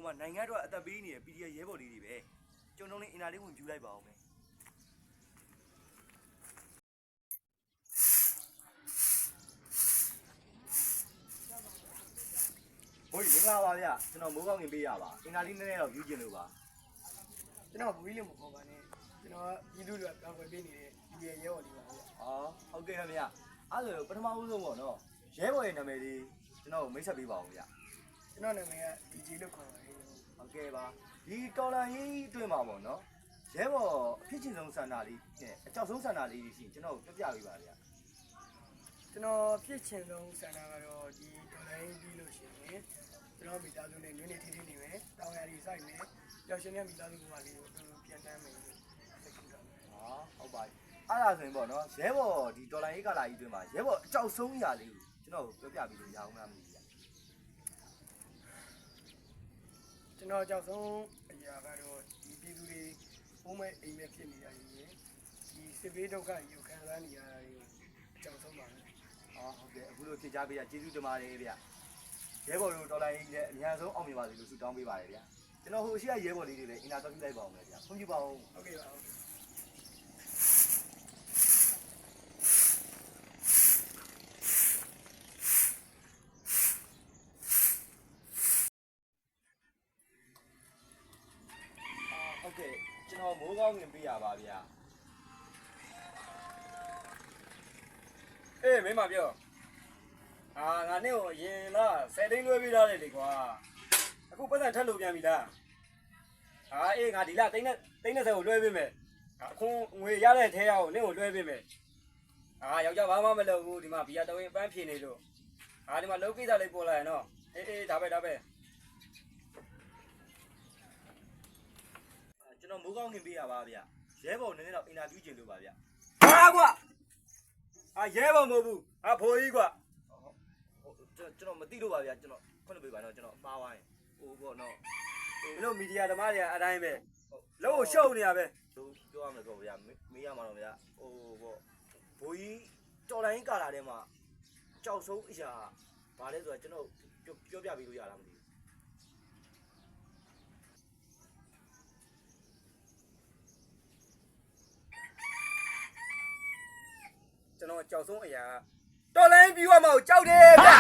မှာနိုင်ငံတော်အသက်ပေးနေတဲ့ PDF ရဲဘော်လေးတွေပဲကျွန်တော်လည်းအင်တာလေးဝင်ပြလိုက်ပါအောင်မယ်ဘိုးကြီးမင်္ဂလာပါဗျကျွန်တော်မိုးကောင်းခင်ပေးရပါအင်တာလေးနည်းနည်းတော့ယူကျင်လို့ပါကျွန်တော်ဘူးလေးမခေါ်ပါနဲ့ကျွန်တော်ပြည်သူတွေကပြောင်းပွဲပေးနေတဲ့ဒီရဲဘော်လေးပါဗျ။အော်ဟုတ်ကဲ့ခင်ဗျ။အဲ့ဒါပထမဦးဆုံးပေါ့နော်။ရဲဘော်ရဲ့နာမည်လေးကျွန်တော်မိတ်ဆက်ပေးပါဦးဗျ။ကျွန်တော်နာမည်က DJ လို့ခေါ်ပါတယ်။ဟုတ်ကဲ့ပါ။ဒီတော်လန်ရေးအတွင်းမှာပေါ့နော်။ရဲဘော်အဖြစ်ချင်းဆုံးဆန္ဒလေးနဲ့အကြောက်ဆုံးဆန္ဒလေးရှိကျွန်တော်ပြပြပေးပါဗျ။ကျွန်တော်ဖြစ်ချင်ဆုံးဆန္ဒကတော့ဒီတော်လန်ရေးပြီးလို့ရှိရင်ကျွန်တော်မိသားစုနဲ့နွေးနေထိထိနေမယ်။တောင်ရည်စိုက်မယ်။ပျော်ရွှင်တဲ့မိသားစုဘဝလေးကိုပြန်တမ်းမယ်လို့စိတ်ကူးတာ။ဟာဟုတ်ပါပြီ။အဲ့ဒါဆိုရင်ပေါ့နော်ရဲဘော်ဒီတော်လန်ရေးကာလာကြီးအတွင်းမှာရဲဘော်အကြောက်ဆုံးအရာလေးကိုကျွန်တော်ပြပြပေးလို့ရအောင်မလားမသိဘူးဗျ။ကျွန်တော်အကြောက်ဆုံးအရာကတော့ဒီပြည်သူတွေပုံမဲ့အိမ်မဲ့ဖြစ်နေရရင်ဒီစစ်ဘေးဒုက္ခကြီးကိုခံစားနေရတာတွေကိုအကြောက်ဆုံးပါပဲ။အော်ဟုတ်ကဲ့အခုလိုဖြေချပေးရကျေးဇူးတင်ပါတယ်ဗျ။ရဲဘော်တို့တော်လိုင်းကြီးလည်းအများဆုံးအောင်မြင်ပါစေလို့ဆုတောင်းပေးပါတယ်ဗျ။ကျွန်တော်ဟိုအရှိရရဲဘော်လေးတွေလည်းအင်တာတော်ပြလိုက်ပါအောင်လေဗျ။ခွင့်ပြုပါဦး။ဟုတ်ကဲ့ပါဟုတ်ကဲ့ဟုတ်ကဲ့ကျွန်တော်မိုးကောင်းခင်ပေးရပါဗျာအေးမင်းမပြောငါနဲ့ကိုရင်လား10 သိန်းလွှဲပေးထားတယ်လေကွာအခုပတ်စံထက်လို့ပြန်ပြီလားအေးငါဒီလားသိန်း30ကိုလွှဲပေးမယ်အခုငွေရတဲ့ထဲရောက်နင့်ကိုလွှဲပေးမယ်ယောက်ျားဘာမှမလုပ်ဘူးဒီမှာဘီယာတော်ရင်ပန်းဖြေနေလို့ဒီမှာလုပ်ကိစ္စလေးပေါ်လာရင်တော့အေးဒါပဲကျွန်တော်မိုးကောင်းခင်ပေးရပါဗျာရဲဘော်နည်းနည်းတော့အင်တာဗျူးကျင်လို့ပါဗျာကွာရဲဘော်မဟုတ်ဘူးဖိုးကြီးကွာကျွန်တော်မသိလို့ပါဗျာကျွန်တော်ခွင့်လို့ပေးပါတော့ကျွန်တော်မှားသွားရင်ဟိုပေါ့နော်မင်းတို့မီဒီယာသမားတွေကအတိုင်းပဲလုံးကိုရှုပ်နေရပဲပြောရမယ်ပေါ့ဗျာမေးရမှာတော့ဗျာဟိုပေါ့ဘိုးကြီးတော်လိုင်းကာလာထဲမှာကြောက်ဆုံးအရာဘာလဲဆိုတော့ကျွန်တော်ပြောပြပေးလို့ရလားမသိဘူးကျွန်တော်ကြောက်ဆုံးအရာတော်လိုင်းပြီးွားမအောင်ကြောက်တယ်ဗျာ